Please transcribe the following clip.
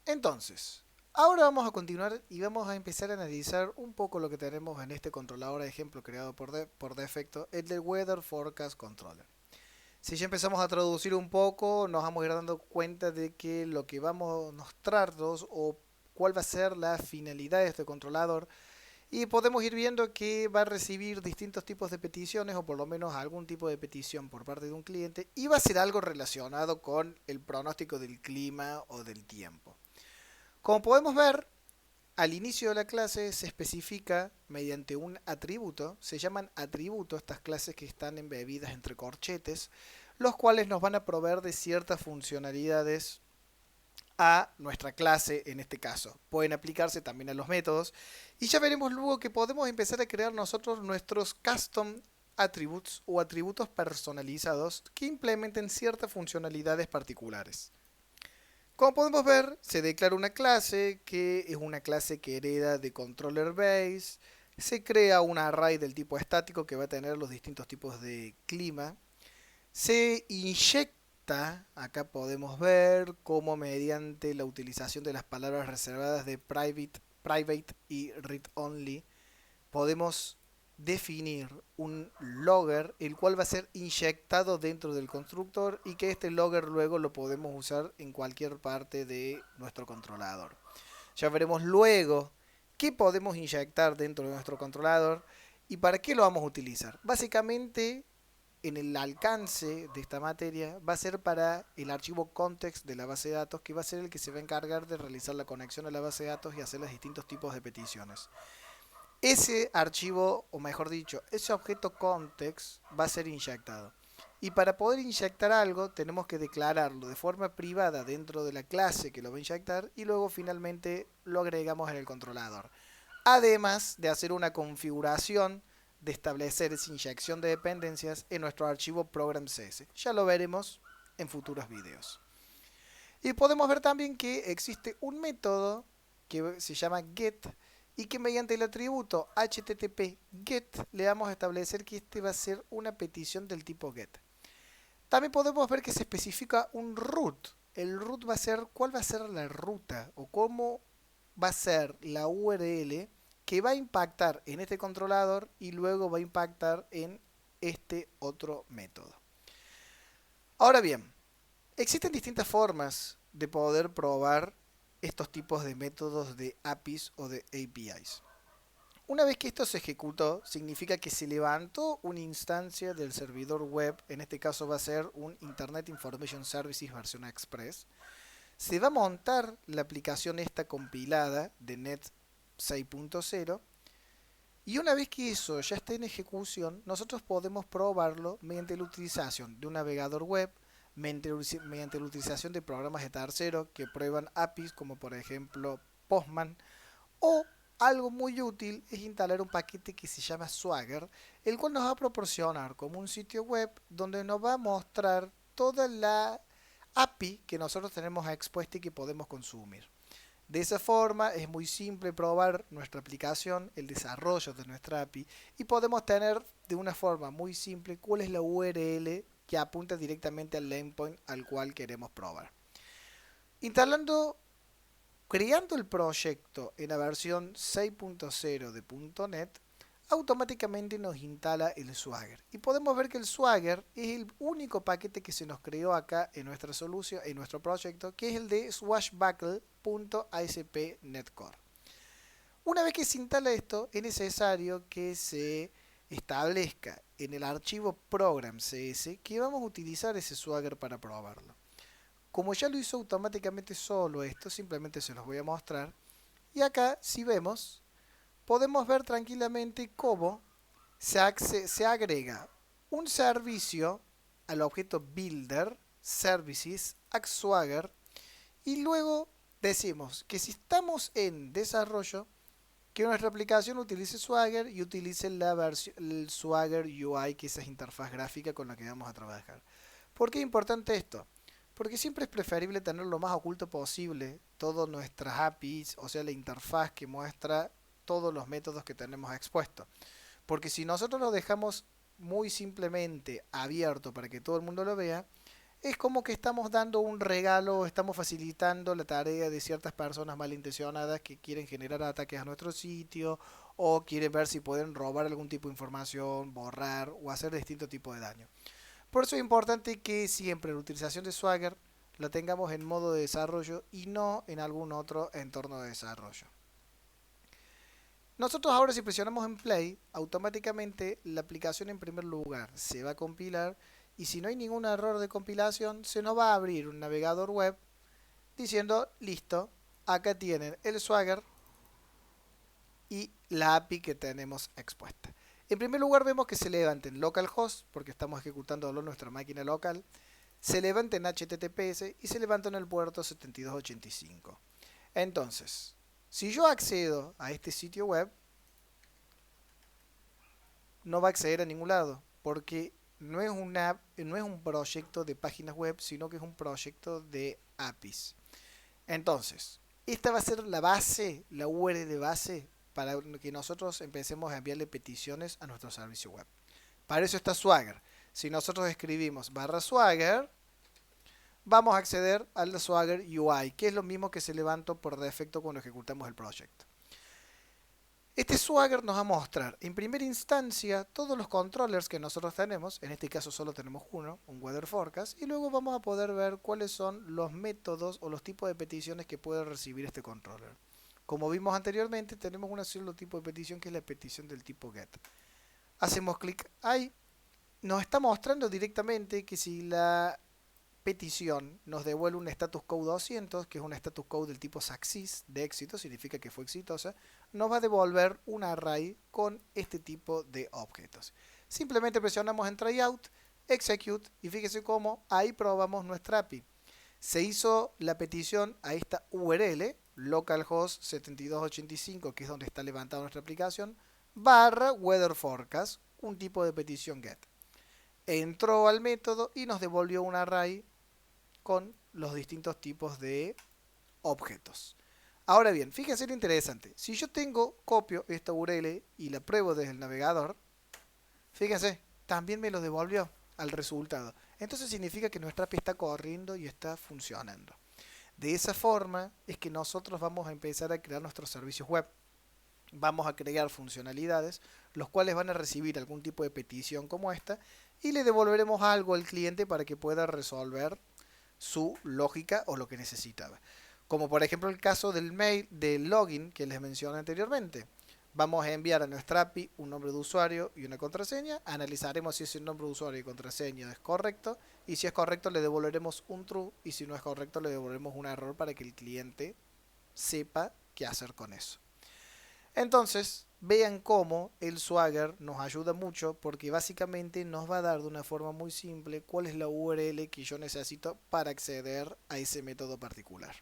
Entonces, ahora vamos a continuar y vamos a empezar a analizar un poco lo que tenemos en este controlador de ejemplo creado por defecto, el del Weather Forecast Controller. Si ya empezamos a traducir un poco, nos vamos a ir dando cuenta de que lo que vamos a mostrarnos o cuál va a ser la finalidad de este controlador y podemos ir viendo que va a recibir distintos tipos de peticiones o por lo menos algún tipo de petición por parte de un cliente y va a ser algo relacionado con el pronóstico del clima o del tiempo. Como podemos ver, al inicio de la clase se especifica mediante un atributo, se llaman atributos estas clases que están embebidas entre corchetes, los cuales nos van a proveer de ciertas funcionalidades a nuestra clase en este caso. Pueden aplicarse también a los métodos y ya veremos luego que podemos empezar a crear nosotros nuestros custom attributes o atributos personalizados que implementen ciertas funcionalidades particulares. Como podemos ver, se declara una clase que es una clase que hereda de controller base. Se crea un array del tipo estático que va a tener los distintos tipos de clima. Se inyecta, acá podemos ver cómo mediante la utilización de las palabras reservadas de private y read only podemos definir un logger el cual va a ser inyectado dentro del constructor y que este logger luego lo podemos usar en cualquier parte de nuestro controlador. Ya veremos luego qué podemos inyectar dentro de nuestro controlador y para qué lo vamos a utilizar. Básicamente en el alcance de esta materia va a ser para el archivo context de la base de datos que va a ser el que se va a encargar de realizar la conexión a la base de datos y hacer los distintos tipos de peticiones. Ese archivo, o mejor dicho, ese objeto context va a ser inyectado. Y para poder inyectar algo tenemos que declararlo de forma privada dentro de la clase que lo va a inyectar y luego finalmente lo agregamos en el controlador. Además de hacer una configuración de establecer esa inyección de dependencias en nuestro archivo program.cs. Ya lo veremos en futuros videos. Y podemos ver también que existe un método que se llama get y que mediante el atributo http get le vamos a establecer que este va a ser una petición del tipo get. También podemos ver que se especifica un root. El root va a ser cuál va a ser la ruta o cómo va a ser la URL que va a impactar en este controlador y luego va a impactar en este otro método. Ahora bien, existen distintas formas de poder probar estos tipos de métodos de APIs o de APIs. Una vez que esto se ejecutó, significa que se levantó una instancia del servidor web, en este caso va a ser un Internet Information Services versión Express. Se va a montar la aplicación esta compilada de Net 6.0 y una vez que eso ya está en ejecución, nosotros podemos probarlo mediante la utilización de un navegador web, mediante la utilización de programas de tercero que prueban APIs como por ejemplo Postman o algo muy útil es instalar un paquete que se llama Swagger, el cual nos va a proporcionar como un sitio web donde nos va a mostrar toda la API que nosotros tenemos expuesta y que podemos consumir. De esa forma es muy simple probar nuestra aplicación, el desarrollo de nuestra API y podemos tener de una forma muy simple cuál es la URL que apunta directamente al endpoint al cual queremos probar. Instalando, creando el proyecto en la versión 6.0 de .NET, automáticamente nos instala el Swagger. Y podemos ver que el Swagger es el único paquete que se nos creó acá en nuestra solución, en nuestro proyecto, que es el de swashbuckle.asp.netcore. Una vez que se instala esto, es necesario que se establezca en el archivo program.cs que vamos a utilizar ese Swagger para probarlo. Como ya lo hizo automáticamente solo esto, simplemente se los voy a mostrar. Y acá, si vemos, podemos ver tranquilamente cómo se agrega un servicio al objeto builder, services, swagger, y luego decimos que si estamos en desarrollo, que nuestra aplicación utilice Swagger y utilice el Swagger UI, que es esa interfaz gráfica con la que vamos a trabajar. ¿Por qué es importante esto? Porque siempre es preferible tener lo más oculto posible todas nuestras APIs, o sea, la interfaz que muestra todos los métodos que tenemos expuestos. Porque si nosotros lo dejamos muy simplemente abierto para que todo el mundo lo vea, es como que estamos dando un regalo, estamos facilitando la tarea de ciertas personas malintencionadas que quieren generar ataques a nuestro sitio o quieren ver si pueden robar algún tipo de información, borrar o hacer distinto tipo de daño. Por eso es importante que siempre la utilización de Swagger la tengamos en modo de desarrollo y no en algún otro entorno de desarrollo. Nosotros ahora si presionamos en play, automáticamente la aplicación en primer lugar se va a compilar y si no hay ningún error de compilación, se nos va a abrir un navegador web diciendo, listo, acá tienen el Swagger y la API que tenemos expuesta. En primer lugar vemos que se levanta en localhost, porque estamos ejecutando en nuestra máquina local, se levanta en HTTPS y se levanta en el puerto 7285. Entonces, si yo accedo a este sitio web, no va a acceder a ningún lado, porque no es un proyecto de páginas web, sino que es un proyecto de APIs. Entonces, esta va a ser la base, la URL base, para que nosotros empecemos a enviarle peticiones a nuestro servicio web. Para eso está Swagger. Si nosotros escribimos /Swagger, vamos a acceder al Swagger UI, que es lo mismo que se levantó por defecto cuando ejecutamos el proyecto. Este Swagger nos va a mostrar en primera instancia todos los controllers que nosotros tenemos, en este caso solo tenemos uno, un Weather Forecast, y luego vamos a poder ver cuáles son los métodos o los tipos de peticiones que puede recibir este controller. Como vimos anteriormente, tenemos un solo tipo de petición que es la petición del tipo GET. Hacemos clic ahí, nos está mostrando directamente que si la petición nos devuelve un status code 200, que es un status code del tipo success, de éxito, significa que fue exitosa, nos va a devolver un array con este tipo de objetos. Simplemente presionamos en tryout, execute y fíjese cómo ahí probamos nuestra API. Se hizo la petición a esta URL, localhost 7285, que es donde está levantada nuestra aplicación, /weather forecast, un tipo de petición get. Entró al método y nos devolvió un array con los distintos tipos de objetos. Ahora bien, fíjense lo interesante. Si yo copio esta URL y la pruebo desde el navegador, fíjense, también me lo devolvió al resultado. Entonces significa que nuestra API está corriendo y está funcionando. De esa forma es que nosotros vamos a empezar a crear nuestros servicios web. Vamos a crear funcionalidades, los cuales van a recibir algún tipo de petición como esta y le devolveremos algo al cliente para que pueda resolver su lógica o lo que necesitaba. Como por ejemplo el caso del mail, del login que les mencioné anteriormente. Vamos a enviar a nuestra API un nombre de usuario y una contraseña. Analizaremos si ese nombre de usuario y contraseña es correcto. Y si es correcto le devolveremos un true. Y si no es correcto le devolveremos un error para que el cliente sepa qué hacer con eso. Entonces, vean cómo el Swagger nos ayuda mucho porque básicamente nos va a dar de una forma muy simple cuál es la URL que yo necesito para acceder a ese método particular.